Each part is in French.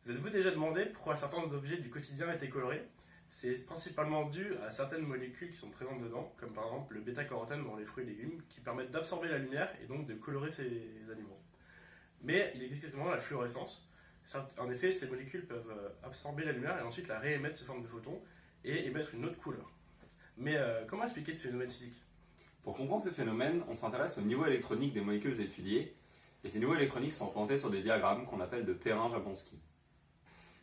Vous êtes-vous déjà demandé pourquoi certains objets du quotidien étaient colorés? C'est principalement dû à certaines molécules qui sont présentes dedans, comme par exemple le bêta-carotène dans les fruits et légumes, qui permettent d'absorber la lumière et donc de colorer ces aliments. Mais il existe également la fluorescence. En effet, ces molécules peuvent absorber la lumière et ensuite la réémettre sous forme de photons et émettre une autre couleur. Mais comment expliquer ce phénomène physique? Pour comprendre ces phénomènes, on s'intéresse au niveau électronique des molécules étudiées, et ces niveaux électroniques sont représentés sur des diagrammes qu'on appelle de Perrin-Jablonski.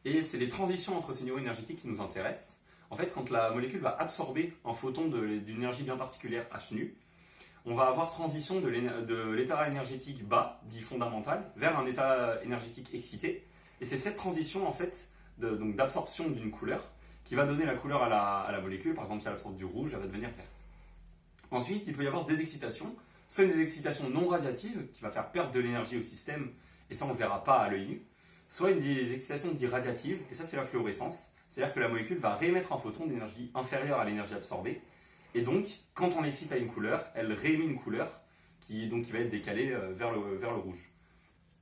Et c'est les transitions entre ces niveaux énergétiques qui nous intéressent. En fait, quand la molécule va absorber un photon d'une énergie bien particulière H nu, on va avoir transition de l'état énergétique bas, dit fondamental, vers un état énergétique excité. Et c'est cette transition en fait d'absorption d'une couleur qui va donner la couleur à la molécule. Par exemple, si elle absorbe du rouge, elle va devenir verte. Ensuite, il peut y avoir des excitations, soit une excitation non radiative qui va faire perdre de l'énergie au système, et ça on ne le verra pas à l'œil nu, soit des excitations dites radiatives, et ça c'est la fluorescence, c'est-à-dire que la molécule va réémettre un photon d'énergie inférieure à l'énergie absorbée, et donc quand on l'excite à une couleur, elle réémet une couleur qui va être décalée vers le rouge.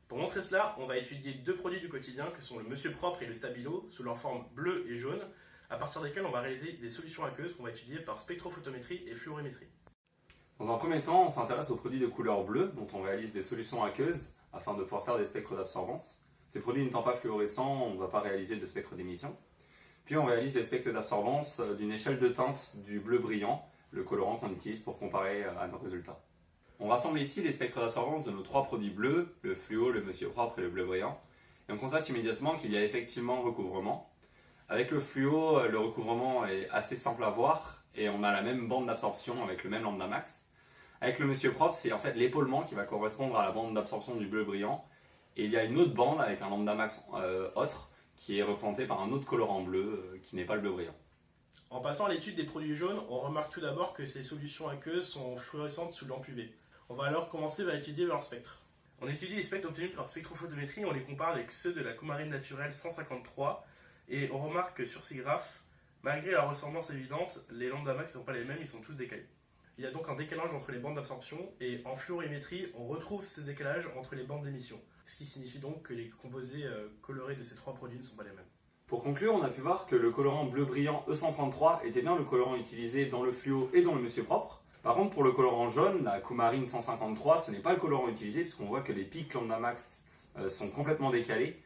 Pour montrer cela, on va étudier deux produits du quotidien que sont le Monsieur Propre et le Stabilo, sous leur forme bleue et jaune, à partir desquels on va réaliser des solutions aqueuses qu'on va étudier par spectrophotométrie et fluorimétrie. Dans un premier temps, on s'intéresse aux produits de couleur bleue, dont on réalise des solutions aqueuses afin de pouvoir faire des spectres d'absorbance. Ces produits n'étant pas fluorescents, on ne va pas réaliser de spectre d'émission. Puis on réalise des spectres d'absorbance d'une échelle de teinte du bleu brillant, le colorant qu'on utilise pour comparer à nos résultats. On rassemble ici les spectres d'absorbance de nos trois produits bleus, le fluo, le Monsieur Propre et le bleu brillant, et on constate immédiatement qu'il y a effectivement recouvrement. Avec le fluo, le recouvrement est assez simple à voir, et on a la même bande d'absorption avec le même lambda max. Avec le Monsieur Propre, c'est en fait l'épaulement qui va correspondre à la bande d'absorption du bleu brillant. Et il y a une autre bande avec un lambda max autre qui est représentée par un autre colorant bleu qui n'est pas le bleu brillant. En passant à l'étude des produits jaunes, on remarque tout d'abord que ces solutions aqueuses sont fluorescentes sous lampe UV. On va alors commencer par étudier leur spectre. On étudie les spectres obtenus par spectrophotométrie, on les compare avec ceux de la coumarine naturelle 153 et on remarque que sur ces graphes, malgré leur ressemblance évidente, les lambda max ne sont pas les mêmes, ils sont tous décalés. Il y a donc un décalage entre les bandes d'absorption et en fluorimétrie, on retrouve ce décalage entre les bandes d'émission. Ce qui signifie donc que les composés colorés de ces trois produits ne sont pas les mêmes. Pour conclure, on a pu voir que le colorant bleu brillant E133 était bien le colorant utilisé dans le fluo et dans le Monsieur Propre. Par contre, pour le colorant jaune, la coumarine 153, ce n'est pas le colorant utilisé puisqu'on voit que les pics lambda max sont complètement décalés.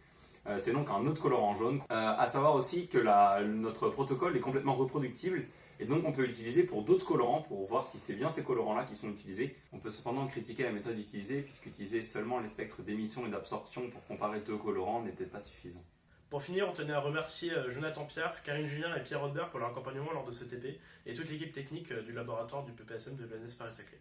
C'est donc un autre colorant jaune. À savoir aussi que notre protocole est complètement reproductible et donc on peut l'utiliser pour d'autres colorants pour voir si c'est bien ces colorants-là qui sont utilisés. On peut cependant critiquer la méthode utilisée puisqu'utiliser seulement les spectres d'émission et d'absorption pour comparer deux colorants n'est peut-être pas suffisant. Pour finir, on tenait à remercier Jonathan Pierre, Karine Julien et Pierre Rodbert pour leur accompagnement lors de ce TP et toute l'équipe technique du laboratoire du PPSM de l'ENS Paris-Saclay.